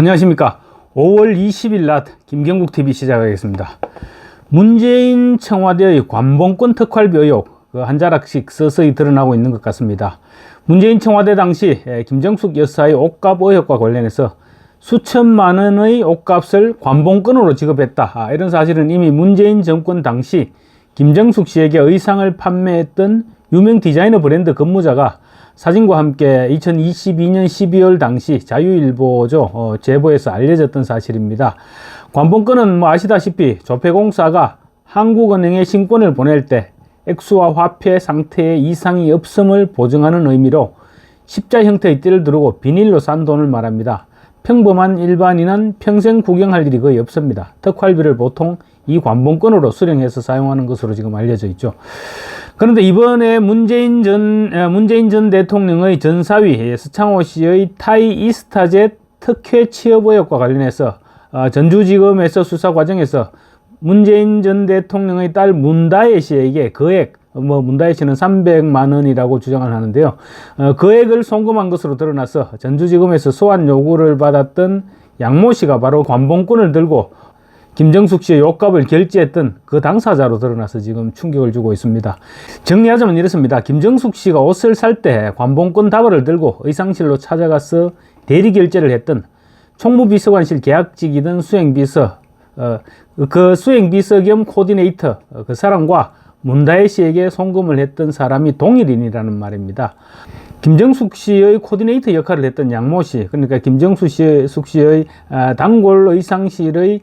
안녕하십니까. 5월 20일 낮 김경국TV 시작하겠습니다. 문재인 청와대의 관봉권 특활비 의혹 한 자락씩 서서히 드러나고 있는 것 같습니다. 문재인 청와대 당시 김정숙 여사의 옷값 의혹과 관련해서 수천만 원의 옷값을 관봉권으로 지급했다, 이런 사실은 이미 문재인 정권 당시 김정숙 씨에게 의상을 판매했던 유명 디자이너 브랜드 근무자가 사진과 함께 2022년 12월 당시 자유일보죠, 제보에서 알려졌던 사실입니다. 관봉권은 아시다시피 조폐공사가 한국은행에 신권을 보낼 때 액수와 화폐 상태에 이상이 없음을 보증하는 의미로 십자 형태의 띠를 두르고 비닐로 싼 돈을 말합니다. 평범한 일반인은 평생 구경할 일이 거의 없습니다. 특활비를 보통 이 관봉권으로 수령해서 사용하는 것으로 지금 알려져 있죠. 그런데 이번에 문재인 전 대통령의 전사위 서창호 씨의 타이 이스타젯 특혜 취업 의혹과 관련해서 전주지검에서 수사 과정에서 문재인 전 대통령의 딸 문다혜 씨에게 거액, 문다혜 씨는 300만 원이라고 주장을 하는데요. 거액을 송금한 것으로 드러나서 전주지검에서 소환 요구를 받았던 양모 씨가 바로 관봉권을 들고 김정숙 씨의 옷값을 결제했던 그 당사자로 드러나서 지금 충격을 주고 있습니다. 정리하자면 이렇습니다. 김정숙 씨가 옷을 살 때 관봉권 다발을 들고 의상실로 찾아가서 대리 결제를 했던 총무비서관실 계약직이던 수행비서, 그 수행비서 겸 코디네이터 그 사람과 문다혜 씨에게 송금을 했던 사람이 동일인이라는 말입니다. 김정숙 씨의 코디네이터 역할을 했던 양모 씨, 그러니까 김정숙 씨의 단골 의상실의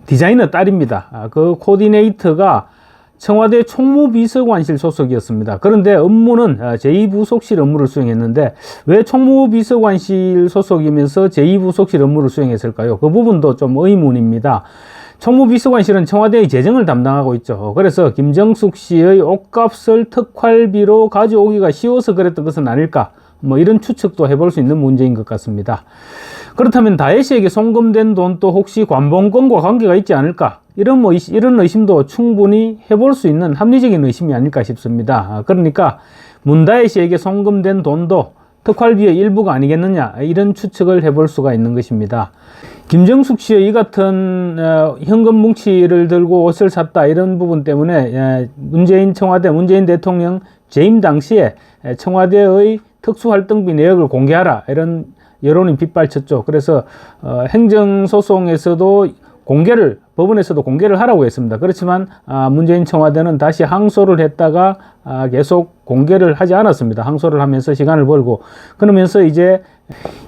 디자이너 딸입니다. 그 코디네이터가 청와대 총무비서관실 소속이었습니다. 그런데 업무는 제2부속실 업무를 수행했는데 왜 총무비서관실 소속이면서 제2부속실 업무를 수행했을까요? 그 부분도 좀 의문입니다. 총무비서관실은 청와대의 재정을 담당하고 있죠. 그래서 김정숙 씨의 옷값을 특활비로 가져오기가 쉬워서 그랬던 것은 아닐까, 이런 추측도 해볼 수 있는 문제인 것 같습니다. 그렇다면 다혜 씨에게 송금된 돈도 혹시 관봉권과 관계가 있지 않을까, 이런 의심도 충분히 해볼 수 있는 합리적인 의심이 아닐까 싶습니다. 그러니까 문다혜 씨에게 송금된 돈도 특활비의 일부가 아니겠느냐, 이런 추측을 해볼 수가 있는 것입니다. 김정숙 씨의 이 같은 현금 뭉치를 들고 옷을 샀다, 이런 부분 때문에 문재인 대통령 재임 당시에 청와대의 특수활동비 내역을 공개하라, 이런 여론이 빗발쳤죠. 그래서 행정소송에서도 법원에서도 공개를 하라고 했습니다. 그렇지만 문재인 청와대는 다시 항소를 했다가 계속 공개를 하지 않았습니다. 항소를 하면서 시간을 벌고, 그러면서 이제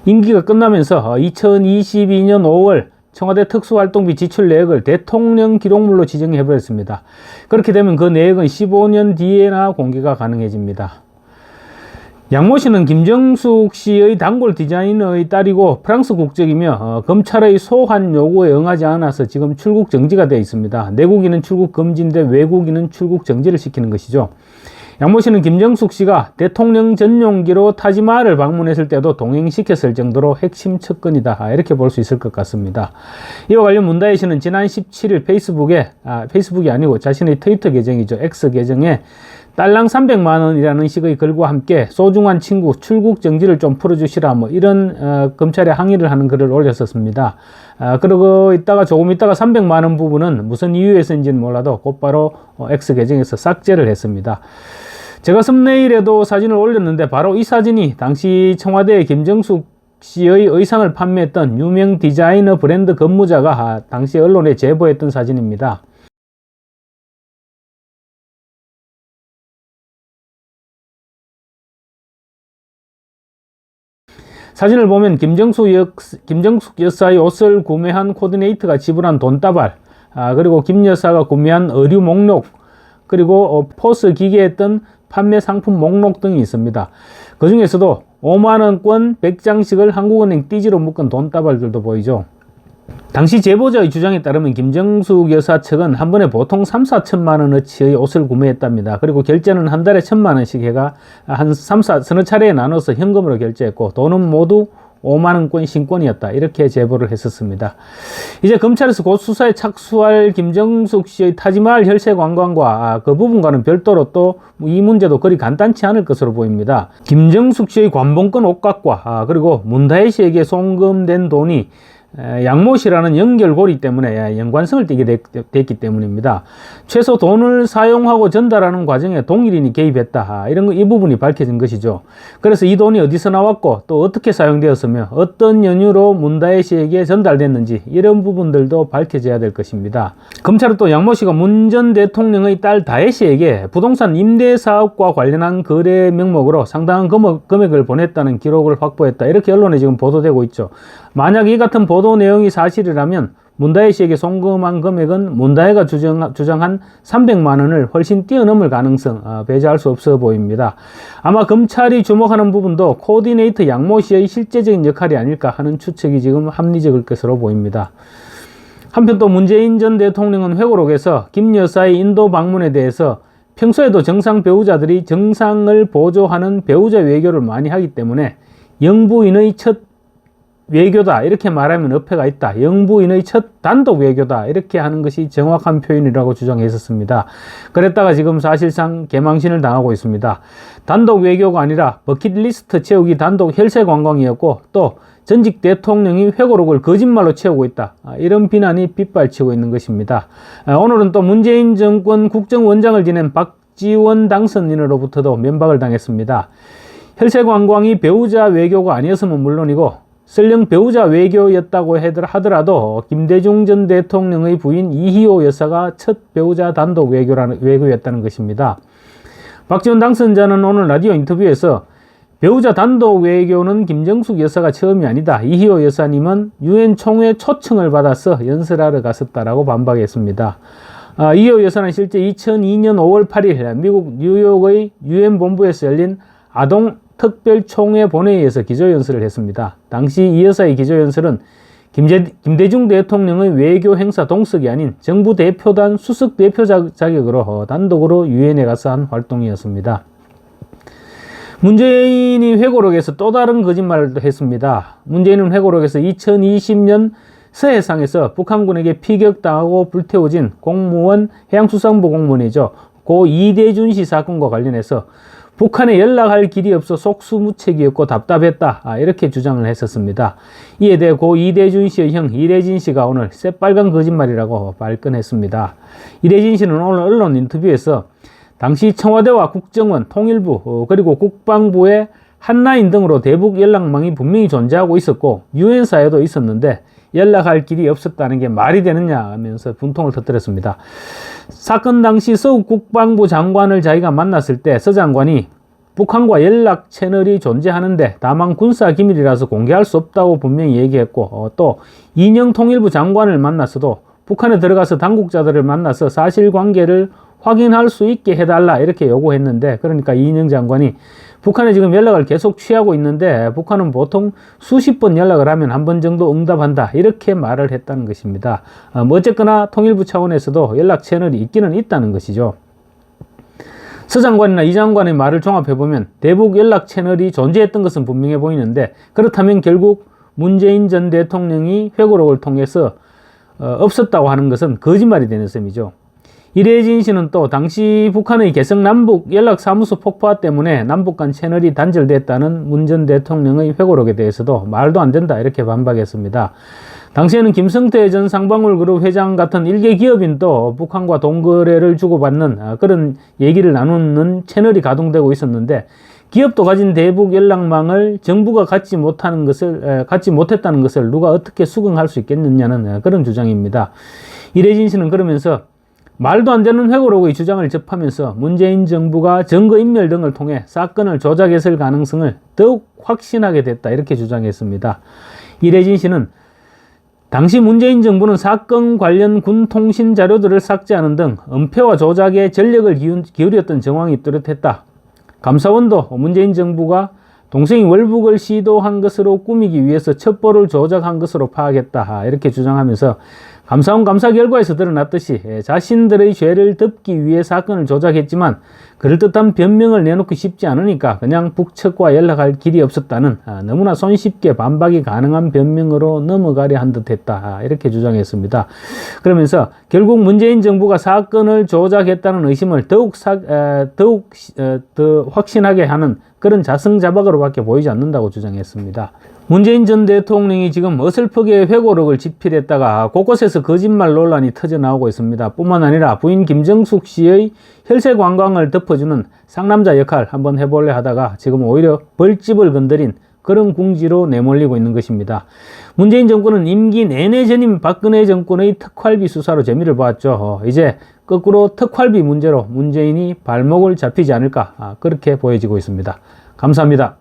임기가 끝나면서 2022년 5월 청와대 특수활동비 지출 내역을 대통령 기록물로 지정해버렸습니다. 그렇게 되면 그 내역은 15년 뒤에나 공개가 가능해집니다. 양모 씨는 김정숙 씨의 단골 디자이너의 딸이고 프랑스 국적이며 검찰의 소환 요구에 응하지 않아서 지금 출국 정지가 되어 있습니다. 내국인은 출국 금지인데 외국인은 출국 정지를 시키는 것이죠. 양모 씨는 김정숙 씨가 대통령 전용기로 타지마할을 방문했을 때도 동행시켰을 정도로 핵심 측근이다, 이렇게 볼 수 있을 것 같습니다. 이와 관련 문다혜 씨는 지난 17일 페이스북이 아니고 자신의 트위터 계정이죠, X 계정에 딸랑 300만 원이라는 식의 글과 함께 소중한 친구 출국 정지를 좀 풀어주시라, 이런 검찰에 항의를 하는 글을 올렸었습니다. 그리고 조금 있다가 300만 원 부분은 무슨 이유에서인지는 몰라도 곧바로 X 계정에서 삭제를 했습니다. 제가 썸네일에도 사진을 올렸는데 바로 이 사진이 당시 청와대 김정숙 씨의 의상을 판매했던 유명 디자이너 브랜드 근무자가 당시 언론에 제보했던 사진입니다. 사진을 보면 김정숙 여사의 옷을 구매한 코디네이터가 지불한 돈다발, 그리고 김 여사가 구매한 의류 목록, 그리고 포스 기계했던 판매 상품 목록 등이 있습니다. 그 중에서도 5만원권 100장씩을 한국은행 띠지로 묶은 돈다발들도 보이죠. 당시 제보자의 주장에 따르면 김정숙 여사 측은 한 번에 보통 3-4천만 원어치의 옷을 구매했답니다. 그리고 결제는 한 달에 1,000만 원씩 해가 한 서너 차례에 나눠서 현금으로 결제했고, 돈은 모두 5만원권 신권이었다. 이렇게 제보를 했었습니다. 이제 검찰에서 곧 수사에 착수할 김정숙 씨의 타지마할 혈세 관광과 그 부분과는 별도로 또 이 문제도 그리 간단치 않을 것으로 보입니다. 김정숙 씨의 관봉권 옷값과 그리고 문다혜 씨에게 송금된 돈이 양모 씨라는 연결고리 때문에 연관성을 띠게 됐기 때문입니다. 최소 돈을 사용하고 전달하는 과정에 동일인이 개입했다. 이 부분이 밝혀진 것이죠. 그래서 이 돈이 어디서 나왔고 또 어떻게 사용되었으며 어떤 연유로 문다혜 씨에게 전달됐는지 이런 부분들도 밝혀져야 될 것입니다. 검찰은 또 양모 씨가 문 전 대통령의 딸 다혜 씨에게 부동산 임대 사업과 관련한 거래 명목으로 상당한 금액을 보냈다는 기록을 확보했다. 이렇게 언론에 지금 보도되고 있죠. 만약 이 같은 보도 내용이 사실이라면 문다혜 씨에게 송금한 금액은 문다혜가 주장한 300만 원을 훨씬 뛰어넘을 가능성 배제할 수 없어 보입니다. 아마 검찰이 주목하는 부분도 코디네이터 양모 씨의 실제적인 역할이 아닐까 하는 추측이 지금 합리적일 것으로 보입니다. 한편 또 문재인 전 대통령은 회고록에서 김 여사의 인도 방문에 대해서 평소에도 정상 배우자들이 정상을 보조하는 배우자 외교를 많이 하기 때문에 영부인의 첫 외교다 이렇게 말하면 어폐가 있다. 영부인의 첫 단독 외교다 이렇게 하는 것이 정확한 표현이라고 주장했었습니다. 그랬다가 지금 사실상 개망신을 당하고 있습니다. 단독 외교가 아니라 버킷리스트 채우기 단독 혈세 관광이었고 또 전직 대통령이 회고록을 거짓말로 채우고 있다. 이런 비난이 빗발치고 있는 것입니다. 오늘은 또 문재인 정권 국정원장을 지낸 박지원 당선인으로부터도 면박을 당했습니다. 혈세 관광이 배우자 외교가 아니었으면 물론이고 설령 배우자 외교였다고 하더라도 김대중 전 대통령의 부인 이희호 여사가 첫 배우자 단독 외교였다는 것입니다. 박지원 당선자는 오늘 라디오 인터뷰에서 배우자 단독 외교는 김정숙 여사가 처음이 아니다. 이희호 여사님은 유엔 총회 초청을 받아서 연설하러 갔었다라고 반박했습니다. 이희호 여사는 실제 2002년 5월 8일 미국 뉴욕의 유엔 본부에서 열린 아동 특별총회 본회의에서 기조연설을 했습니다. 당시 이 여사의 기조연설은 김대중 대통령의 외교 행사 동석이 아닌 정부 대표단 수석 대표 자격으로 단독으로 유엔에 가서 한 활동이었습니다. 문재인이 회고록에서 또 다른 거짓말을 했습니다. 문재인은 회고록에서 2020년 서해상에서 북한군에게 피격당하고 불태워진 공무원 해양수산부 공무원이죠. 고 이대준 씨 사건과 관련해서 북한에 연락할 길이 없어 속수무책이었고 답답했다. 이렇게 주장을 했었습니다. 이에 대해 고 이대준 씨의 형 이래진 씨가 오늘 새빨간 거짓말이라고 발끈했습니다. 이래진 씨는 오늘 언론 인터뷰에서 당시 청와대와 국정원, 통일부, 그리고 국방부의 한라인 등으로 대북 연락망이 분명히 존재하고 있었고 유엔사에도 있었는데 연락할 길이 없었다는 게 말이 되느냐 하면서 분통을 터뜨렸습니다. 사건 당시 서욱 국방부 장관을 자기가 만났을 때 서 장관이 북한과 연락 채널이 존재하는데 다만 군사 기밀이라서 공개할 수 없다고 분명히 얘기했고 또 이영 통일부 장관을 만났어도 북한에 들어가서 당국자들을 만나서 사실관계를 확인할 수 있게 해달라 이렇게 요구했는데 그러니까 이인영 장관이 북한에 지금 연락을 계속 취하고 있는데 북한은 보통 수십 번 연락을 하면 한 번 정도 응답한다 이렇게 말을 했다는 것입니다. 어쨌거나 통일부 차원에서도 연락 채널이 있기는 있다는 것이죠. 서 장관이나 이 장관의 말을 종합해보면 대북 연락 채널이 존재했던 것은 분명해 보이는데 그렇다면 결국 문재인 전 대통령이 회고록을 통해서 없었다고 하는 것은 거짓말이 되는 셈이죠. 이래진 씨는 또 당시 북한의 개성 남북 연락사무소 폭파 때문에 남북 간 채널이 단절됐다는 문 전 대통령의 회고록에 대해서도 말도 안 된다 이렇게 반박했습니다. 당시에는 김성태 전 쌍방울그룹 회장 같은 일개 기업인도 북한과 돈거래를 주고받는 그런 얘기를 나누는 채널이 가동되고 있었는데 기업도 가진 대북 연락망을 정부가 갖지 못했다는 것을 누가 어떻게 수긍할 수 있겠느냐는 그런 주장입니다. 이래진 씨는 그러면서 말도 안 되는 회고록의 주장을 접하면서 문재인 정부가 증거인멸 등을 통해 사건을 조작했을 가능성을 더욱 확신하게 됐다 이렇게 주장했습니다. 이래진 씨는 당시 문재인 정부는 사건 관련 군 통신 자료들을 삭제하는 등 은폐와 조작에 전력을 기울였던 정황이 뚜렷했다. 감사원도 문재인 정부가 동생이 월북을 시도한 것으로 꾸미기 위해서 첩보를 조작한 것으로 파악했다 이렇게 주장하면서 감사원 감사 결과에서 드러났듯이 자신들의 죄를 덮기 위해 사건을 조작했지만 그럴듯한 변명을 내놓기 쉽지 않으니까 그냥 북측과 연락할 길이 없었다는 너무나 손쉽게 반박이 가능한 변명으로 넘어가려 한 듯했다, 이렇게 주장했습니다. 그러면서 결국 문재인 정부가 사건을 조작했다는 의심을 더욱 더 확신하게 하는 그런 자승자박으로밖에 보이지 않는다고 주장했습니다. 문재인 전 대통령이 지금 어설프게 회고록을 집필했다가 곳곳에서 거짓말 논란이 터져나오고 있습니다. 뿐만 아니라 부인 김정숙 씨의 혈세 관광을 덮어주는 상남자 역할 한번 해볼래 하다가 지금 오히려 벌집을 건드린 그런 궁지로 내몰리고 있는 것입니다. 문재인 정권은 임기 내내 전임 박근혜 정권의 특활비 수사로 재미를 보았죠. 이제 거꾸로 특활비 문제로 문재인이 발목을 잡히지 않을까, 그렇게 보여지고 있습니다. 감사합니다.